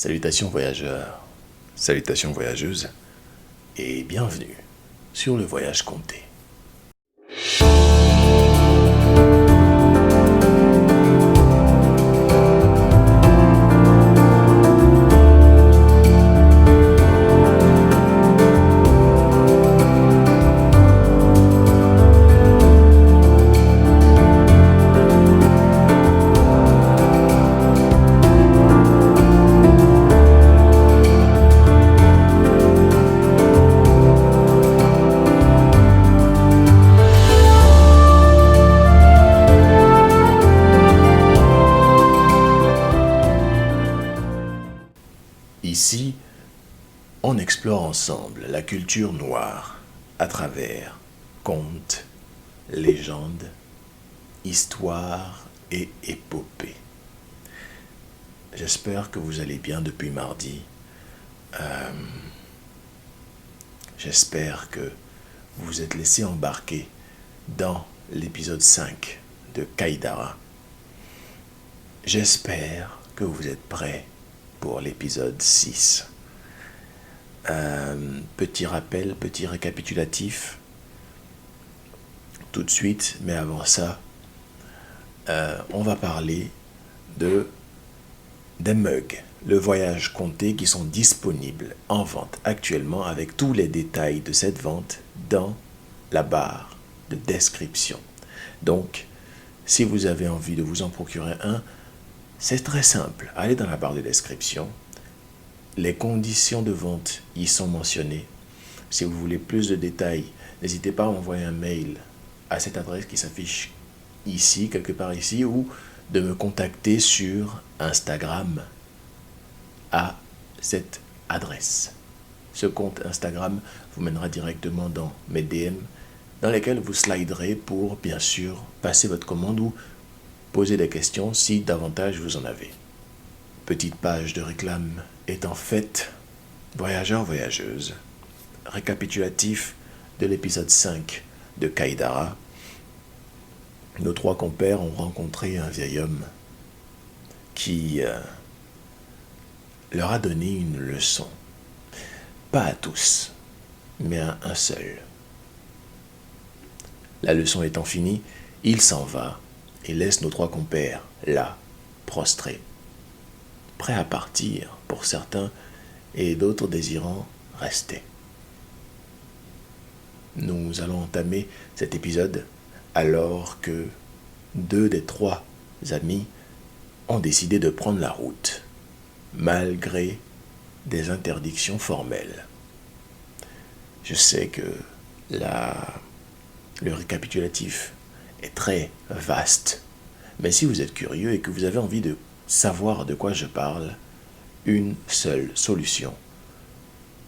Salutations voyageurs, salutations voyageuses, et bienvenue sur le voyage compté. Ici, on explore ensemble la culture noire à travers contes, légendes, histoires et épopées. J'espère que vous allez bien depuis mardi. J'espère que vous vous êtes laissé embarquer dans l'épisode 5 de Kaïdara. J'espère que vous êtes prêts pour l'épisode 6. Petit rappel, petit récapitulatif tout de suite, mais avant ça, on va parler des mugs, le voyage compté, qui sont disponibles en vente actuellement avec tous les détails de cette vente dans la barre de description. Donc, si vous avez envie de vous en procurer un, c'est très simple. Allez dans la barre de description. Les conditions de vente y sont mentionnées. Si vous voulez plus de détails, n'hésitez pas à envoyer un mail à cette adresse qui s'affiche ici, quelque part ici, ou de me contacter sur Instagram à cette adresse. Ce compte Instagram vous mènera directement dans mes DM, dans lesquels vous sliderez pour, bien sûr, passer votre commande ou poser des questions si davantage vous en avez. Petite page de réclame étant faite, voyageurs, voyageuses, récapitulatif de l'épisode 5 de Kaïdara. Nos trois compères ont rencontré un vieil homme qui leur a donné une leçon. Pas à tous, mais à un seul. La leçon étant finie, il s'en va et laisse nos trois compères là, prostrés, prêts à partir pour certains et d'autres désirant rester. Nous allons entamer cet épisode alors que 2 des 3 amis ont décidé de prendre la route, malgré des interdictions formelles. Je sais que le récapitulatif est très vaste, mais si vous êtes curieux et que vous avez envie de savoir de quoi je parle, une seule solution: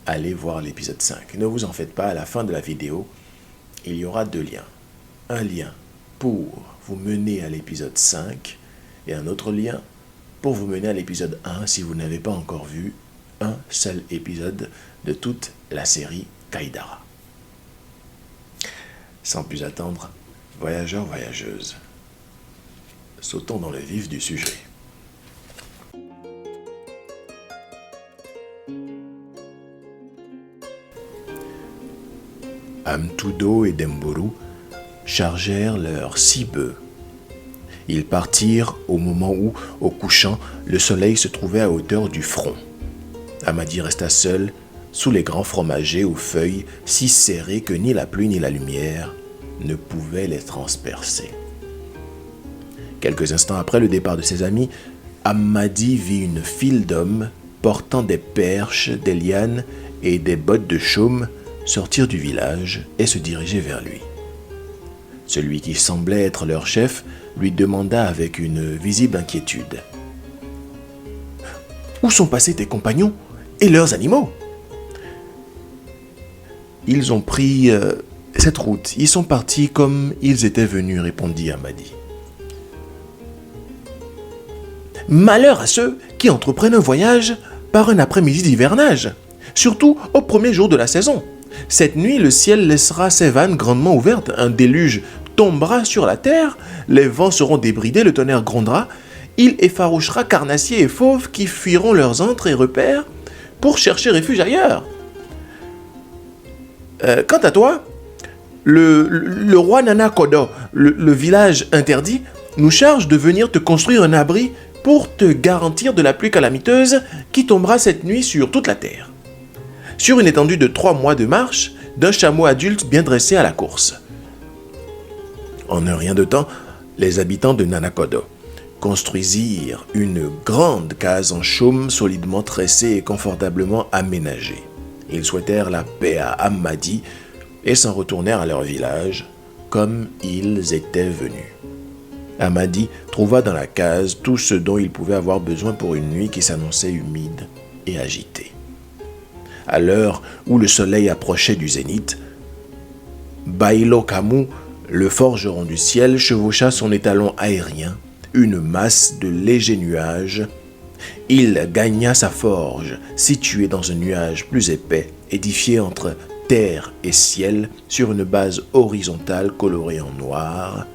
allez voir l'épisode 5. Ne vous en faites pas, à la fin de la vidéo, il y aura 2 liens. Un lien pour vous mener à l'épisode 5 et un autre lien pour vous mener à l'épisode 1 si vous n'avez pas encore vu un seul épisode de toute la série Kaïdara. Sans plus attendre, voyageurs, voyageuses, sautons dans le vif du sujet. Amtudo et Dembourou chargèrent leurs 6 bœufs. Ils partirent au moment où, au couchant, le soleil se trouvait à hauteur du front. Amadi resta seul sous les grands fromagers aux feuilles si serrées que ni la pluie ni la lumière ne pouvaient les transpercer. Quelques instants après le départ de ses amis, Amadi vit une file d'hommes portant des perches, des lianes et des bottes de chaume sortir du village et se diriger vers lui. Celui qui semblait être leur chef lui demanda avec une visible inquiétude: « Où sont passés tes compagnons et leurs animaux ?»« Ils ont pris cette route. Ils sont partis comme ils étaient venus, » répondit Amadi. « Malheur à ceux qui entreprennent un voyage par un après-midi d'hivernage, surtout au premier jour de la saison. Cette nuit, le ciel laissera ses vannes grandement ouvertes, un déluge tombera sur la terre, les vents seront débridés, le tonnerre grondera, il effarouchera carnassiers et fauves qui fuiront leurs antres et repères pour chercher refuge ailleurs. Quant à toi, le roi Nana Kodo, le village interdit, nous charge de venir te construire un abri pour te garantir de la pluie calamiteuse qui tombera cette nuit sur toute la terre. Sur une étendue de 3 mois de marche, d'un chameau adulte bien dressé à la course. En un rien de temps, les habitants de Nanakodo construisirent une grande case en chaume solidement tressée et confortablement aménagée. Ils souhaitèrent la paix à Amadi et s'en retournèrent à leur village comme ils étaient venus. Amadi trouva dans la case tout ce dont il pouvait avoir besoin pour une nuit qui s'annonçait humide et agitée. À l'heure où le soleil approchait du zénith, Bailo Kamu, le forgeron du ciel, chevaucha son étalon aérien, une masse de légers nuages. Il gagna sa forge, située dans un nuage plus épais, édifié entre terre et ciel, sur une base horizontale colorée en noir.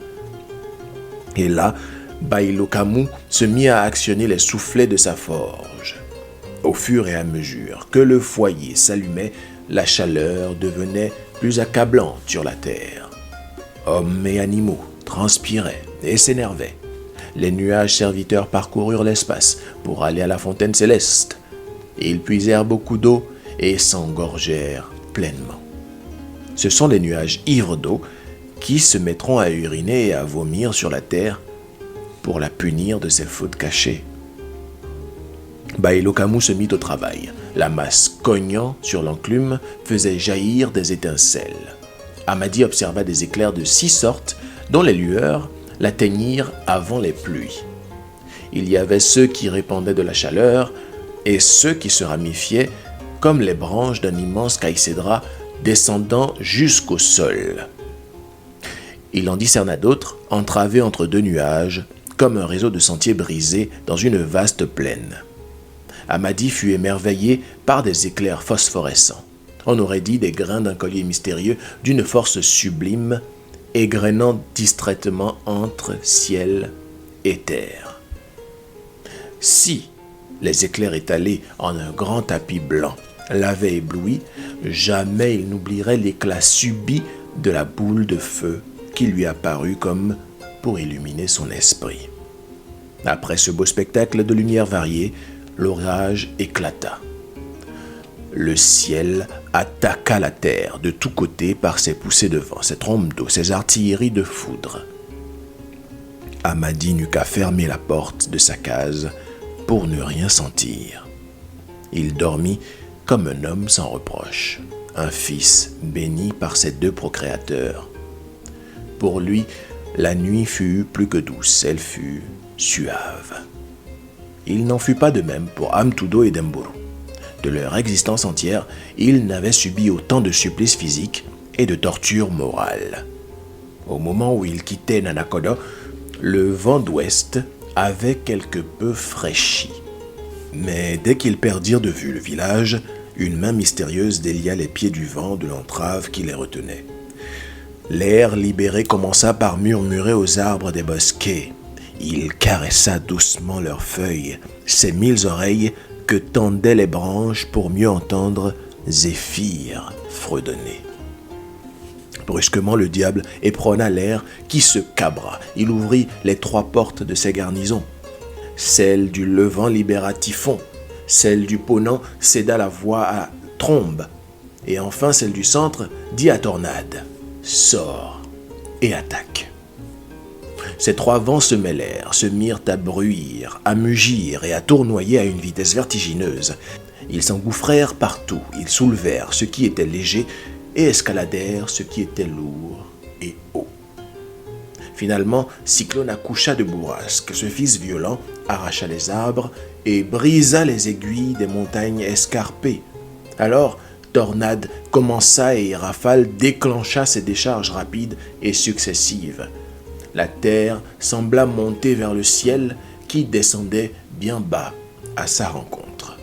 Et là, Bailo Kamu se mit à actionner les soufflets de sa forge. Au fur et à mesure que le foyer s'allumait, la chaleur devenait plus accablante sur la terre. Hommes et animaux transpiraient et s'énervaient. Les nuages serviteurs parcoururent l'espace pour aller à la fontaine céleste. Ils puisèrent beaucoup d'eau et s'engorgèrent pleinement. Ce sont les nuages ivres d'eau qui se mettront à uriner et à vomir sur la terre pour la punir de ses fautes cachées. Bailo Kamu se mit au travail. La masse cognant sur l'enclume faisait jaillir des étincelles. Amadi observa des éclairs de 6 sortes dont les lueurs l'atteignirent avant les pluies. Il y avait ceux qui répandaient de la chaleur et ceux qui se ramifiaient comme les branches d'un immense caïcédra descendant jusqu'au sol. Il en discerna d'autres entravés entre 2 nuages, comme un réseau de sentiers brisés dans une vaste plaine. Amadi fut émerveillé par des éclairs phosphorescents. On aurait dit des grains d'un collier mystérieux d'une force sublime, égrenant distraitement entre ciel et terre. Si les éclairs étalés en un grand tapis blanc l'avaient ébloui, jamais il n'oublierait l'éclat subit de la boule de feu qui lui apparut comme pour illuminer son esprit. Après ce beau spectacle de lumière variée, l'orage éclata. Le ciel attaqua la terre de tous côtés par ses poussées de vent, ses trompes d'eau, ses artilleries de foudre. Amadi n'eut qu'à fermer la porte de sa case pour ne rien sentir. Il dormit comme un homme sans reproche, un fils béni par ses 2 procréateurs. Pour lui, la nuit fut plus que douce, elle fut suave. Il n'en fut pas de même pour Amtudo et Demburu. De leur existence entière, ils n'avaient subi autant de supplices physiques et de tortures morales. Au moment où ils quittaient Nanakodo, le vent d'ouest avait quelque peu fraîchi. Mais dès qu'ils perdirent de vue le village, une main mystérieuse délia les pieds du vent de l'entrave qui les retenait. L'air libéré commença par murmurer aux arbres des bosquets. Il caressa doucement leurs feuilles, ses 1000 oreilles que tendaient les branches pour mieux entendre Zéphyr fredonner. Brusquement, le diable éperonna l'air qui se cabra. Il ouvrit les 3 portes de ses garnisons. Celle du levant libéra Typhon, celle du ponant céda la voix à Trombe, et enfin celle du centre dit à Tornade, sors et attaque. Ces 3 vents se mêlèrent, se mirent à bruire, à mugir et à tournoyer à une vitesse vertigineuse. Ils s'engouffrèrent partout, ils soulevèrent ce qui était léger et escaladèrent ce qui était lourd et haut. Finalement, Cyclone accoucha de bourrasque. Ce fils violent arracha les arbres et brisa les aiguilles des montagnes escarpées. Alors, Tornade commença et Rafale déclencha ses décharges rapides et successives. La terre sembla monter vers le ciel qui descendait bien bas à sa rencontre.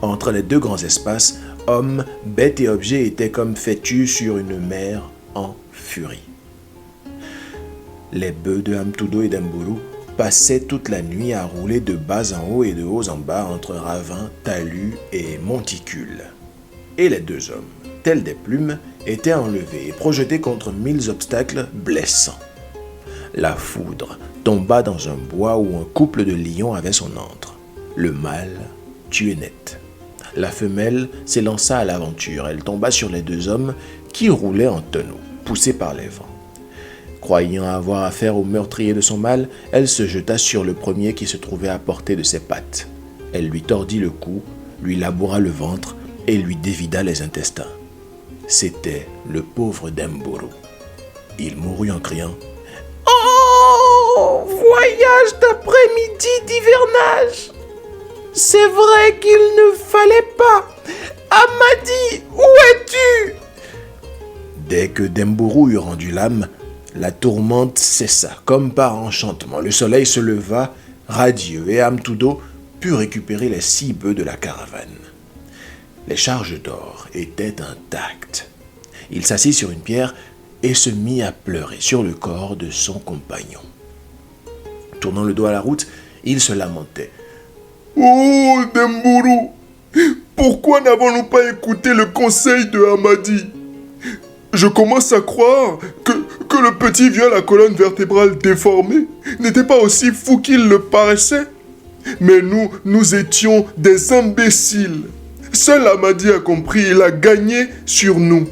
Entre les 2 grands espaces, hommes, bêtes et objets étaient comme fêtus sur une mer en furie. Les bœufs de Amtudo et d'Emburu passait toute la nuit à rouler de bas en haut et de haut en bas entre ravins, talus et monticules. Et les deux hommes, tels des plumes, étaient enlevés et projetés contre 1000 obstacles blessants. La foudre tomba dans un bois où un couple de lions avait son antre. Le mâle tué net. La femelle s'élança à l'aventure. Elle tomba sur les deux hommes qui roulaient en tonneau, poussés par les vents. Croyant avoir affaire au meurtrier de son mâle, elle se jeta sur le premier qui se trouvait à portée de ses pattes. Elle lui tordit le cou, lui laboura le ventre et lui dévida les intestins. C'était le pauvre Demburu. Il mourut en criant « Oh, voyage d'après-midi d'hivernage! C'est vrai qu'il ne fallait pas! Amadi, où es-tu » Dès que Demburu eut rendu l'âme, la tourmente cessa, comme par enchantement. Le soleil se leva, radieux, et Amtudo put récupérer les 6 bœufs de la caravane. Les charges d'or étaient intactes. Il s'assit sur une pierre et se mit à pleurer sur le corps de son compagnon. Tournant le dos à la route, il se lamentait. « Oh, Demburu, pourquoi n'avons-nous pas écouté le conseil de Amadi ? Je commence à croire que le petit vieux à la colonne vertébrale déformée n'était pas aussi fou qu'il le paraissait. Mais nous étions des imbéciles. Seul Amadi a compris, il a gagné sur nous.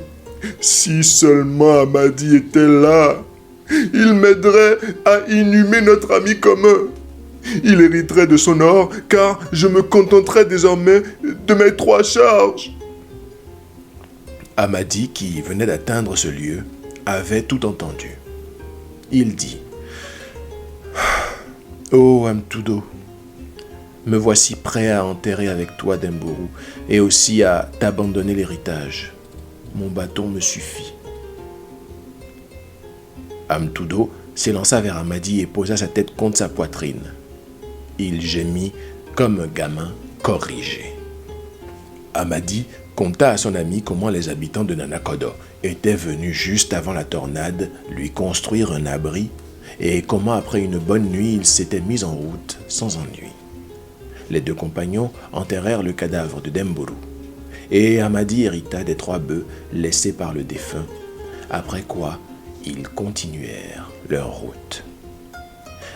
Si seulement Amadi était là, il m'aiderait à inhumer notre ami commun. Il hériterait de son or, car je me contenterai désormais de mes 3 charges. » Amadi, qui venait d'atteindre ce lieu, avait tout entendu. Il dit « Oh Amtudo, me voici prêt à enterrer avec toi Demburu et aussi à t'abandonner l'héritage. Mon bâton me suffit. » Amtudo s'élança vers Amadi et posa sa tête contre sa poitrine. Il gémit comme un gamin corrigé. Amadi conta à son ami comment les habitants de Nanakodo étaient venus juste avant la tornade lui construire un abri et comment après une bonne nuit ils s'étaient mis en route sans ennui. Les 2 compagnons enterrèrent le cadavre de Demburu et Amadi hérita des 3 bœufs laissés par le défunt, après quoi ils continuèrent leur route.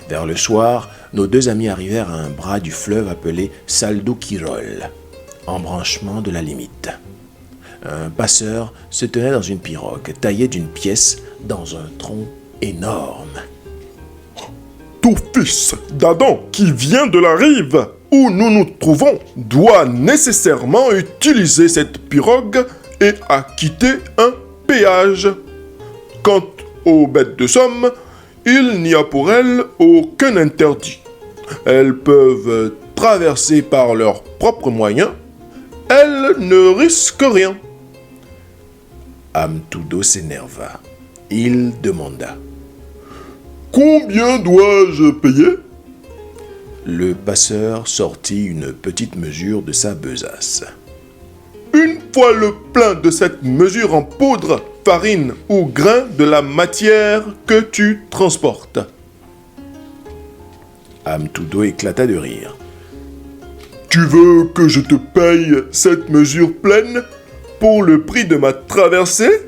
Vers le soir, nos 2 amis arrivèrent à un bras du fleuve appelé Saldu Kirol, embranchement de la limite. Un passeur se tenait dans une pirogue taillée d'une pièce dans un tronc énorme. « Ton fils d'Adam qui vient de la rive où nous nous trouvons doit nécessairement utiliser cette pirogue et acquitter un péage. Quant aux bêtes de somme, il n'y a pour elles aucun interdit. Elles peuvent traverser par leurs propres moyens. Elles ne risquent rien. » Amtudo s'énerva. Il demanda « Combien dois-je payer ?» Le passeur sortit une petite mesure de sa besace. « Une fois le plein de cette mesure en poudre, farine ou grain de la matière que tu transportes. » Amtudo éclata de rire. « Tu veux que je te paye cette mesure pleine pour le prix de ma traversée?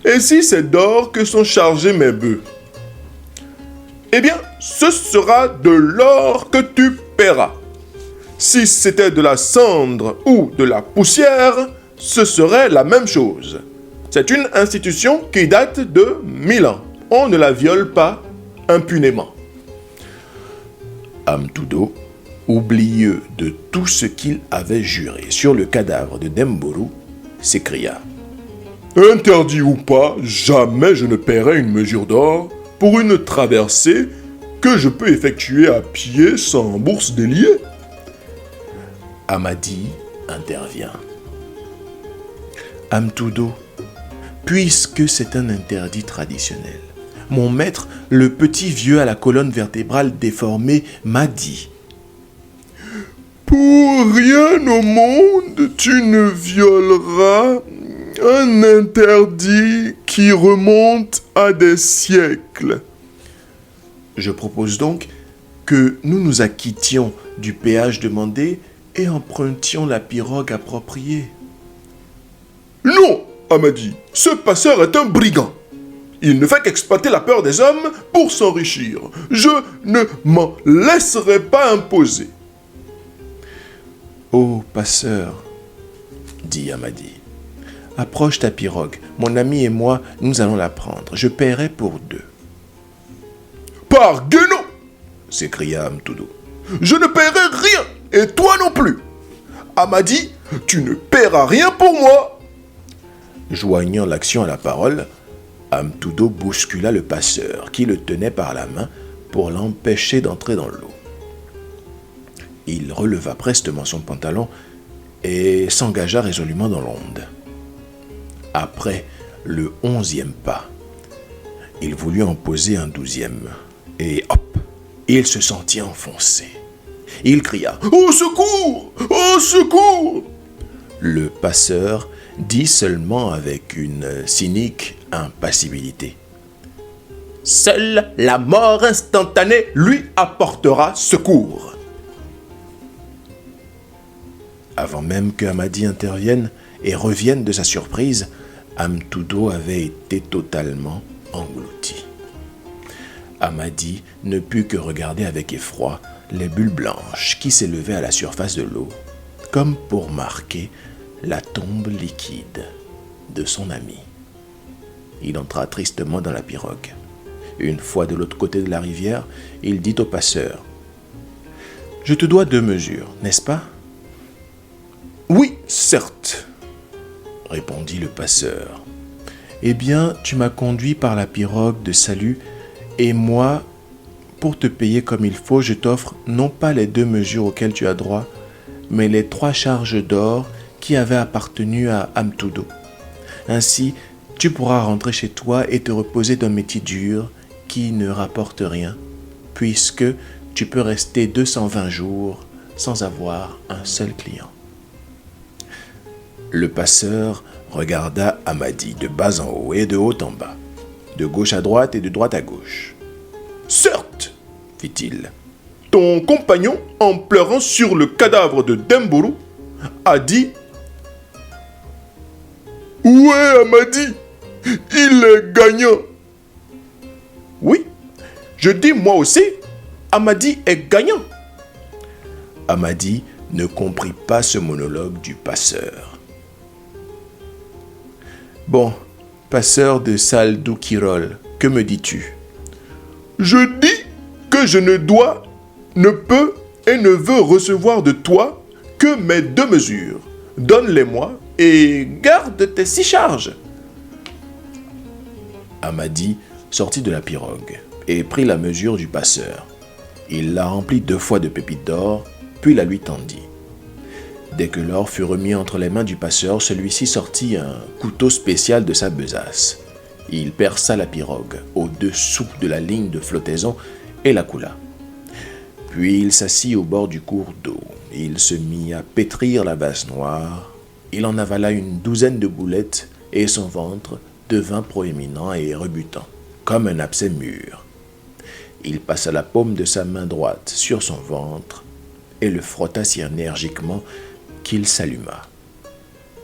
Et si c'est d'or que sont chargés mes bœufs? Eh bien, ce sera de l'or que tu paieras. Si c'était de la cendre ou de la poussière, ce serait la même chose. C'est une institution qui date de 1000 ans. On ne la viole pas impunément. » Amtudo, oublieux de tout ce qu'il avait juré sur le cadavre de Demburu, s'écria « Interdit ou pas, jamais je ne paierai une mesure d'or pour une traversée que je peux effectuer à pied sans bourse déliée. » Amadi intervient. « Amtudo, puisque c'est un interdit traditionnel, mon maître, le petit vieux à la colonne vertébrale déformée, m'a dit « Pour rien au monde, tu ne violeras un interdit qui remonte à des siècles. » Je propose donc que nous nous acquittions du péage demandé et empruntions la pirogue appropriée. Non, Amadi, ce passeur est un brigand. Il ne fait qu'exploiter la peur des hommes pour s'enrichir. Je ne m'en laisserai pas imposer. Ô passeur, dit Amadi, approche ta pirogue. Mon ami et moi, nous allons la prendre. Je paierai pour 2. Par Guénon, s'écria Amtudo. Je ne paierai rien, et toi non plus. Amadi, tu ne paieras rien pour moi. Joignant l'action à la parole, Amtudo bouscula le passeur qui le tenait par la main pour l'empêcher d'entrer dans l'eau. Il releva prestement son pantalon et s'engagea résolument dans l'onde. Après le 11e pas, il voulut en poser un 12e et hop, il se sentit enfoncé. Il cria « Au secours! Au secours !» Le passeur dit seulement avec une cynique impassibilité « Seule la mort instantanée lui apportera secours !» Avant même que Amadi intervienne et revienne de sa surprise, Amtudo avait été totalement englouti. Amadi ne put que regarder avec effroi les bulles blanches qui s'élevaient à la surface de l'eau, comme pour marquer la tombe liquide de son ami. Il entra tristement dans la pirogue. Une fois de l'autre côté de la rivière, il dit au passeur « Je te dois 2 mesures, n'est-ce pas ?»« Oui, certes, » répondit le passeur. « Eh bien, tu m'as conduit par la pirogue de salut, et moi, pour te payer comme il faut, je t'offre non pas les 2 mesures auxquelles tu as droit, mais les 3 charges d'or qui avaient appartenu à Amtudo. Ainsi, tu pourras rentrer chez toi et te reposer d'un métier dur qui ne rapporte rien, puisque tu peux rester 220 jours sans avoir un seul client. » Le passeur regarda Amadi de bas en haut et de haut en bas, de gauche à droite et de droite à gauche. « Certes, fit-il, ton compagnon, en pleurant sur le cadavre de Demburu, a dit « Où est Amadi? Il est gagnant. » Oui, je dis moi aussi, Amadi est gagnant. Amadi ne comprit pas ce monologue du passeur. Bon, passeur de Saldou Kirol, que me dis-tu? Je dis que je ne dois, ne peux et ne veux recevoir de toi que mes 2 mesures. Donne-les-moi et garde tes 6 charges. Amadi sortit de la pirogue et prit la mesure du passeur. Il la remplit 2 fois de pépites d'or, puis la lui tendit. Dès que l'or fut remis entre les mains du passeur, celui-ci sortit un couteau spécial de sa besace. Il perça la pirogue au-dessous de la ligne de flottaison et la coula. Puis il s'assit au bord du cours d'eau. Il se mit à pétrir la vase noire. Il en avala une 12aine de boulettes et son ventre devint proéminent et rebutant, comme un abcès mûr. Il passa la paume de sa main droite sur son ventre et le frotta si énergiquement qu'il s'alluma.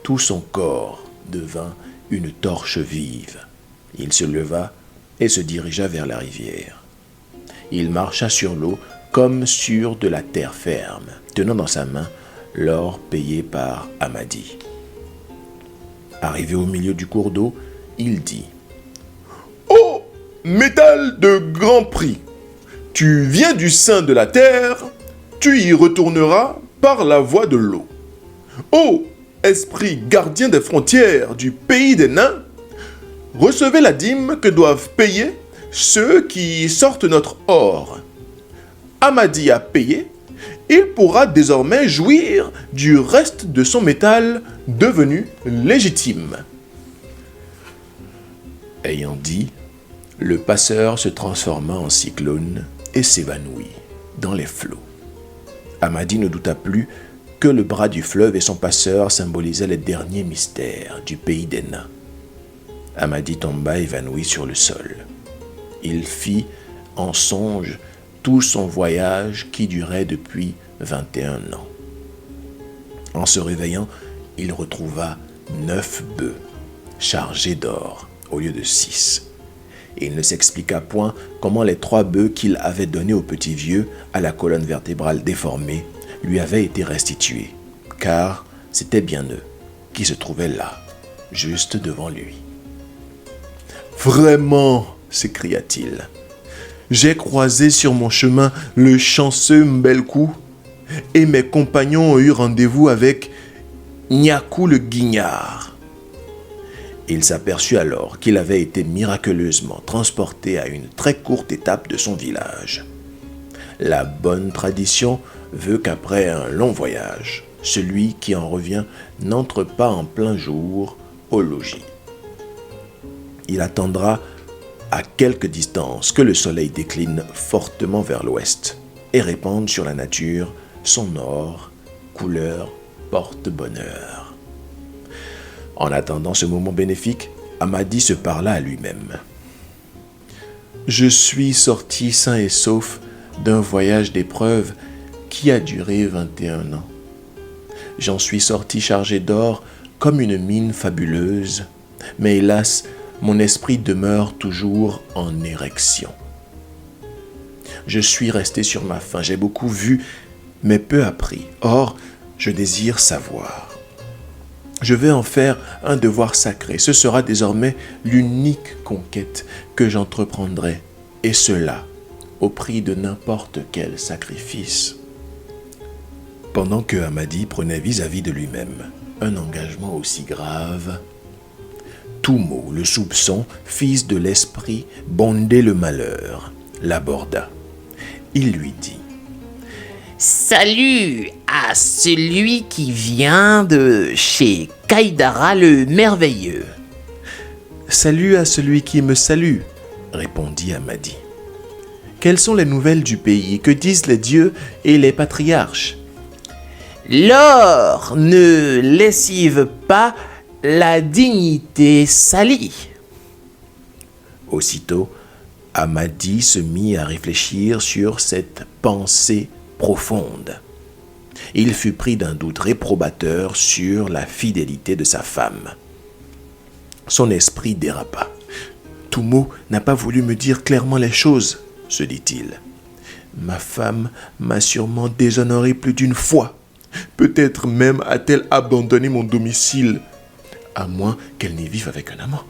Tout son corps devint une torche vive. Il se leva et se dirigea vers la rivière. Il marcha sur l'eau comme sur de la terre ferme, tenant dans sa main l'or payé par Amadi. Arrivé au milieu du cours d'eau, il dit « Ô métal de grand prix, tu viens du sein de la terre, tu y retourneras par la voie de l'eau. Ô esprit gardien des frontières du pays des nains, recevez la dîme que doivent payer ceux qui sortent notre or. Amadi a payé, il pourra désormais jouir du reste de son métal devenu légitime. » Ayant dit, le passeur se transforma en cyclone et s'évanouit dans les flots. Amadi ne douta plus que le bras du fleuve et son passeur symbolisaient les derniers mystères du pays des nains. Amadi tomba évanoui sur le sol. Il fit en songe tout son voyage qui durait depuis 21 ans. En se réveillant, il retrouva 9 bœufs chargés d'or au lieu de 6. Et il ne s'expliqua point comment les 3 bœufs qu'il avait donnés au petit vieux à la colonne vertébrale déformée lui avaient été restitués, car c'était bien eux qui se trouvaient là, juste devant lui. « Vraiment !» s'écria-t-il. « J'ai croisé sur mon chemin le chanceux Mbelkou et mes compagnons ont eu rendez-vous avec Nyakou le guignard. » Il s'aperçut alors qu'il avait été miraculeusement transporté à une très courte étape de son village. La bonne tradition veut qu'après un long voyage, celui qui en revient n'entre pas en plein jour au logis. Il attendra à quelque distance que le soleil décline fortement vers l'ouest et répande sur la nature son or, couleur porte-bonheur. En attendant ce moment bénéfique, Amadi se parla à lui-même. « Je suis sorti sain et sauf d'un voyage d'épreuves qui a duré 21 ans. J'en suis sorti chargé d'or comme une mine fabuleuse, mais hélas, mon esprit demeure toujours en érection. Je suis resté sur ma faim, j'ai beaucoup vu, mais peu appris. Or, je désire savoir. Je vais en faire un devoir sacré. Ce sera désormais l'unique conquête que j'entreprendrai, et cela au prix de n'importe quel sacrifice. » Pendant que Amadi prenait vis-à-vis de lui-même un engagement aussi grave, Toumo, le soupçon, fils de l'esprit, bondé le malheur, l'aborda. Il lui dit: « Salut à celui qui vient de chez Kaïdara le merveilleux. »« Salut à celui qui me salue, » répondit Amadi. « Quelles sont les nouvelles du pays? Que disent les dieux et les patriarches? » ?»« L'or ne lessive pas la dignité salie. » Aussitôt, Amadi se mit à réfléchir sur cette pensée profonde. Il fut pris d'un doute réprobateur sur la fidélité de sa femme. Son esprit dérapa. « Toumo n'a pas voulu me dire clairement les choses, » se dit-il. « Ma femme m'a sûrement déshonoré plus d'une fois. Peut-être même a-t-elle abandonné mon domicile, à moins qu'elle n'y vive avec un amant.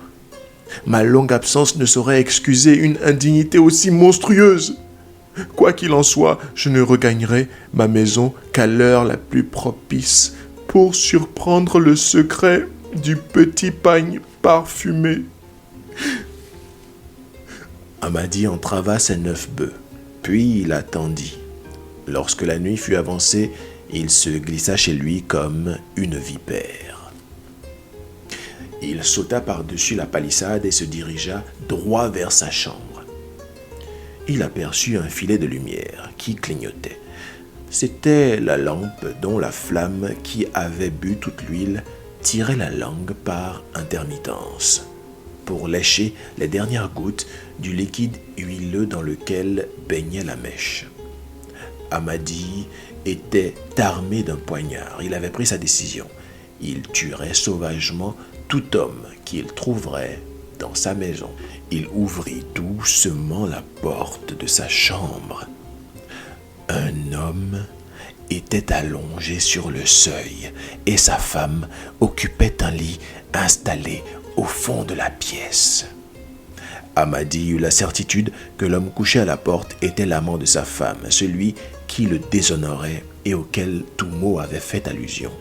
Ma longue absence ne saurait excuser une indignité aussi monstrueuse. Quoi qu'il en soit, je ne regagnerai ma maison qu'à l'heure la plus propice pour surprendre le secret du petit pagne parfumé. » Amadi entrava ses 9 bœufs, puis il attendit. Lorsque la nuit fut avancée, il se glissa chez lui comme une vipère. Il sauta par-dessus la palissade et se dirigea droit vers sa chambre. Il aperçut un filet de lumière qui clignotait. C'était la lampe dont la flamme qui avait bu toute l'huile tirait la langue par intermittence pour lécher les dernières gouttes du liquide huileux dans lequel baignait la mèche. Amadi était armé d'un poignard. Il avait pris sa décision. Il tuerait sauvagement tout homme qu'il trouverait dans sa maison. Il ouvrit doucement la porte de sa chambre. Un homme était allongé sur le seuil et sa femme occupait un lit installé au fond de la pièce. Amadi eut la certitude que l'homme couché à la porte était l'amant de sa femme, celui qui le déshonorait et auquel Toumo avait fait allusion.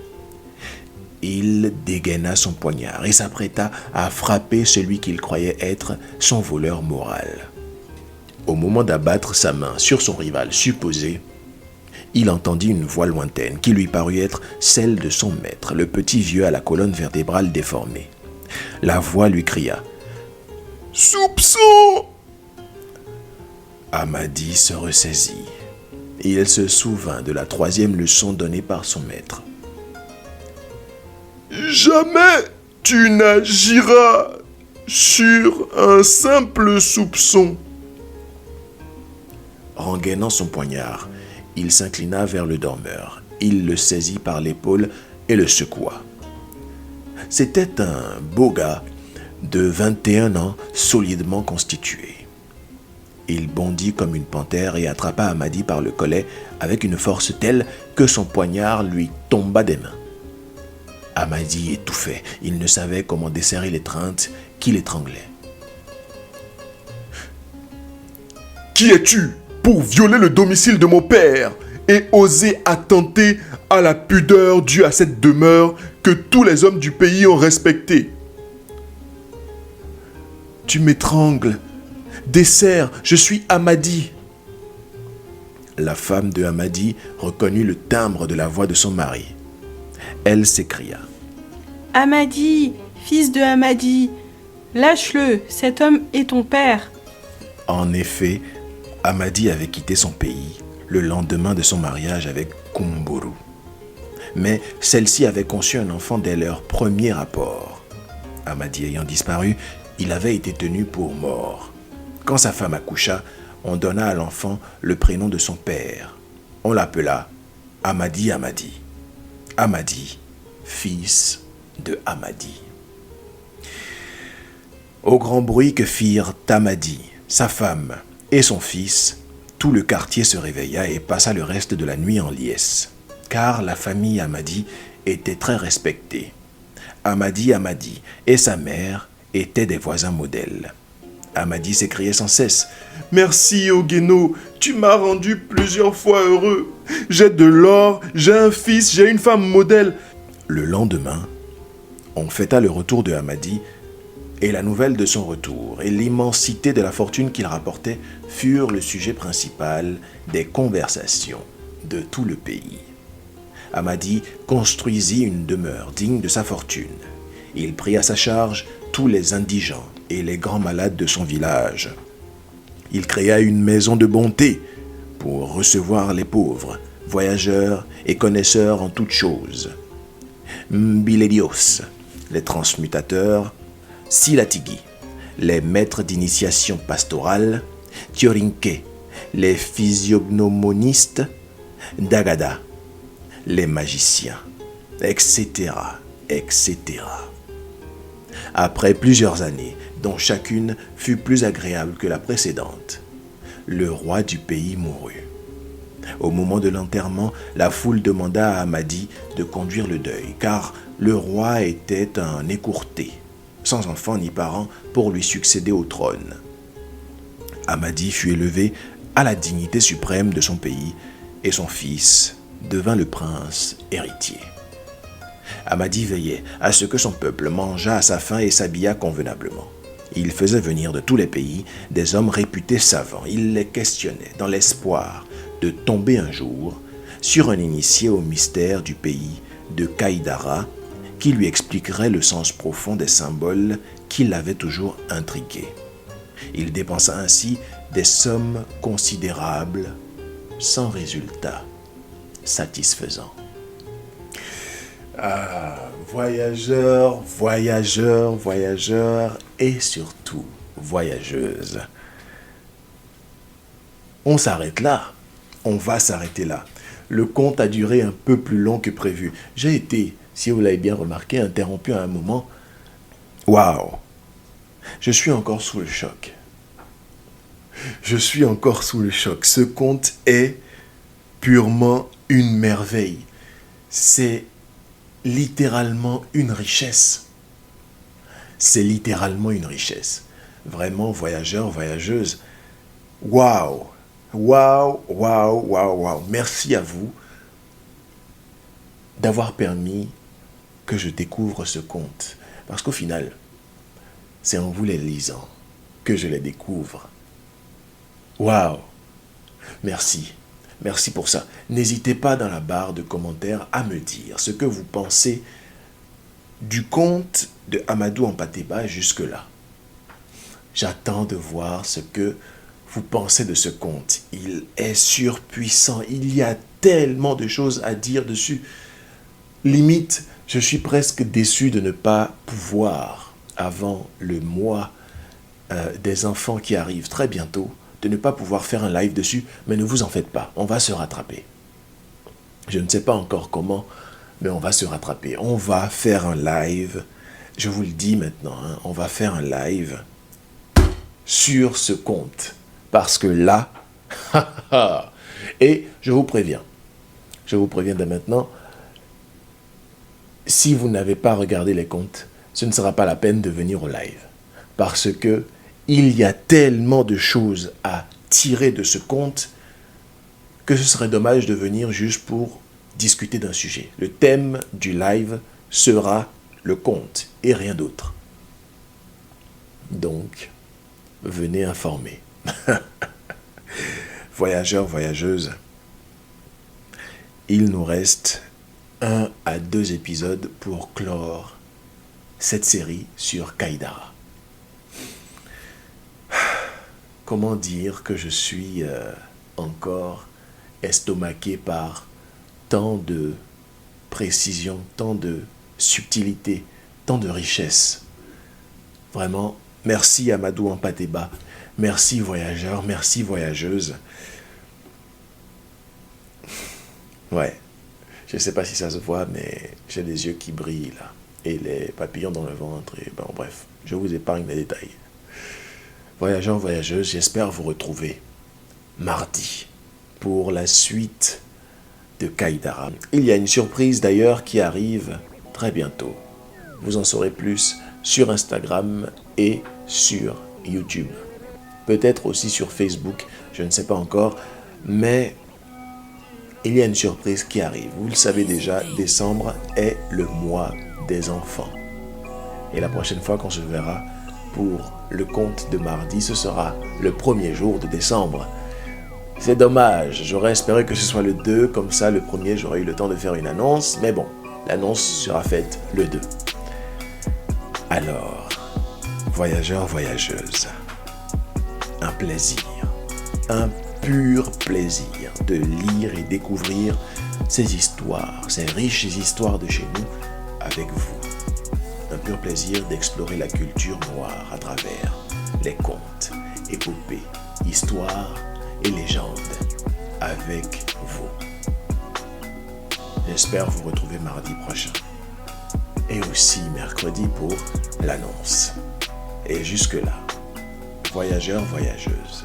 Il dégaina son poignard et s'apprêta à frapper celui qu'il croyait être son voleur moral. Au moment d'abattre sa main sur son rival supposé, il entendit une voix lointaine qui lui parut être celle de son maître, le petit vieux à la colonne vertébrale déformée. La voix lui cria: « Soupçon !» Amadi se ressaisit. Il se souvint de la 3e leçon donnée par son maître. « Jamais tu n'agiras sur un simple soupçon. » rengainant son poignard. Il s'inclina vers le dormeur. Il le saisit par l'épaule et le secoua. C'était un beau gars de 21 ans, solidement constitué. Il bondit comme une panthère et attrapa Amadi par le collet avec une force telle que son poignard lui tomba des mains. Amadi étouffait. Il ne savait comment desserrer l'étreinte qui l'étranglait. « Qui es-tu pour violer le domicile de mon père et oser attenter à la pudeur due à cette demeure que tous les hommes du pays ont respectée? Tu m'étrangles. Desserre, je suis Amadi. » La femme de Amadi reconnut le timbre de la voix de son mari. Elle s'écria. « Amadi, fils de Amadi, lâche-le, cet homme est ton père. » En effet, Amadi avait quitté son pays le lendemain de son mariage avec Kumburu. Mais celle-ci avait conçu un enfant dès leur premier rapport. Amadi ayant disparu, il avait été tenu pour mort. Quand sa femme accoucha, on donna à l'enfant le prénom de son père. On l'appela Amadi Amadi. Amadi, fils de Amadi. Au grand bruit que firent Amadi, sa femme et son fils, tout le quartier se réveilla et passa le reste de la nuit en liesse, car la famille Amadi était très respectée. Amadi Amadi et sa mère étaient des voisins modèles. Amadi s'écriait sans cesse. « Merci, Ogeno, tu m'as rendu plusieurs fois heureux. J'ai de l'or, j'ai un fils, j'ai une femme modèle. » Le lendemain, on fêta le retour de Amadi et la nouvelle de son retour et l'immensité de la fortune qu'il rapportait furent le sujet principal des conversations de tout le pays. Amadi construisit une demeure digne de sa fortune. Il prit à sa charge tous les indigents et les grands malades de son village. Il créa une maison de bonté pour recevoir les pauvres, voyageurs et connaisseurs en toutes choses. Mbiledios, les transmutateurs, Silatigi, les maîtres d'initiation pastorale, Tiorinke, les physiognomonistes, Dagada, les magiciens, etc., etc. Après plusieurs années, dont chacune fut plus agréable que la précédente, le roi du pays mourut. Au moment de l'enterrement, la foule demanda à Amadi de conduire le deuil, car le roi était un écourté, sans enfant ni parents, pour lui succéder au trône. Amadi fut élevé à la dignité suprême de son pays et son fils devint le prince héritier. Amadi veillait à ce que son peuple mangeât à sa faim et s'habillât convenablement. Il faisait venir de tous les pays des hommes réputés savants. Il les questionnait dans l'espoir de tomber un jour sur un initié au mystère du pays de Kaïdara qui lui expliquerait le sens profond des symboles qui l'avaient toujours intrigué. Il dépensa ainsi des sommes considérables sans résultat satisfaisant. Voyageurs, voyageurs, voyageurs et surtout voyageuses. On s'arrête là. On va s'arrêter là. Le conte a duré un peu plus long que prévu. J'ai été, si vous l'avez bien remarqué, interrompu à un moment. Waouh! Je suis encore sous le choc. Je suis encore sous le choc. Ce conte est purement une merveille. C'est littéralement une richesse. C'est littéralement une richesse. Vraiment, voyageurs, voyageuses. Waouh! Waouh, waouh, waouh, waouh. Merci à vous d'avoir permis que je découvre ce conte. Parce qu'au final, c'est en vous les lisant que je les découvre. Waouh! Merci. Merci pour ça. N'hésitez pas dans la barre de commentaires à me dire ce que vous pensez du conte de Amadou Hampâté-Bâ jusque-là. J'attends de voir ce que vous pensez de ce conte. Il est surpuissant. Il y a tellement de choses à dire dessus. Limite, je suis presque déçu de ne pas pouvoir, avant le mois des enfants qui arrive très bientôt, de ne pas pouvoir faire un live dessus, mais ne vous en faites pas, on va se rattraper. Je ne sais pas encore comment, mais on va se rattraper. On va faire un live, je vous le dis maintenant, hein, on va faire un live sur ce compte. Parce que là, et je vous préviens dès maintenant, si vous n'avez pas regardé les comptes, ce ne sera pas la peine de venir au live. Parce que il y a tellement de choses à tirer de ce compte que ce serait dommage de venir juste pour discuter d'un sujet. Le thème du live sera le compte et rien d'autre. Donc, venez informer. Voyageurs, voyageuses, il nous reste 1 à 2 épisodes pour clore cette série sur Kaïdara. Comment dire que je suis encore estomaqué par tant de précision, tant de subtilité, tant de richesse. Vraiment, merci Amadou Ampateba, merci voyageurs, merci voyageuses. Ouais, je ne sais pas si ça se voit, mais j'ai les yeux qui brillent là, et les papillons dans le ventre, et bon bref, je vous épargne les détails. Voyageurs, voyageuses, j'espère vous retrouver mardi pour la suite de Kaïdara. Il y a une surprise d'ailleurs qui arrive très bientôt. Vous en saurez plus sur Instagram et sur YouTube. Peut-être aussi sur Facebook, je ne sais pas encore, mais il y a une surprise qui arrive. Vous le savez déjà, décembre est le mois des enfants. Et la prochaine fois qu'on se verra pour le conte de mardi, ce sera le premier jour de décembre. C'est dommage, j'aurais espéré que ce soit le 2, comme ça le premier j'aurais eu le temps de faire une annonce, mais bon, l'annonce sera faite le 2. Alors, voyageurs, voyageuses, un plaisir, un pur plaisir de lire et découvrir ces histoires, ces riches histoires de chez nous avec vous. Un pur plaisir d'explorer la culture noire à travers les contes, épopées, histoires et légendes avec vous. J'espère vous retrouver mardi prochain et aussi mercredi pour l'annonce. Et jusque-là, voyageurs, voyageuses,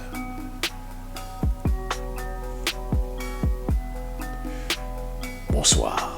bonsoir.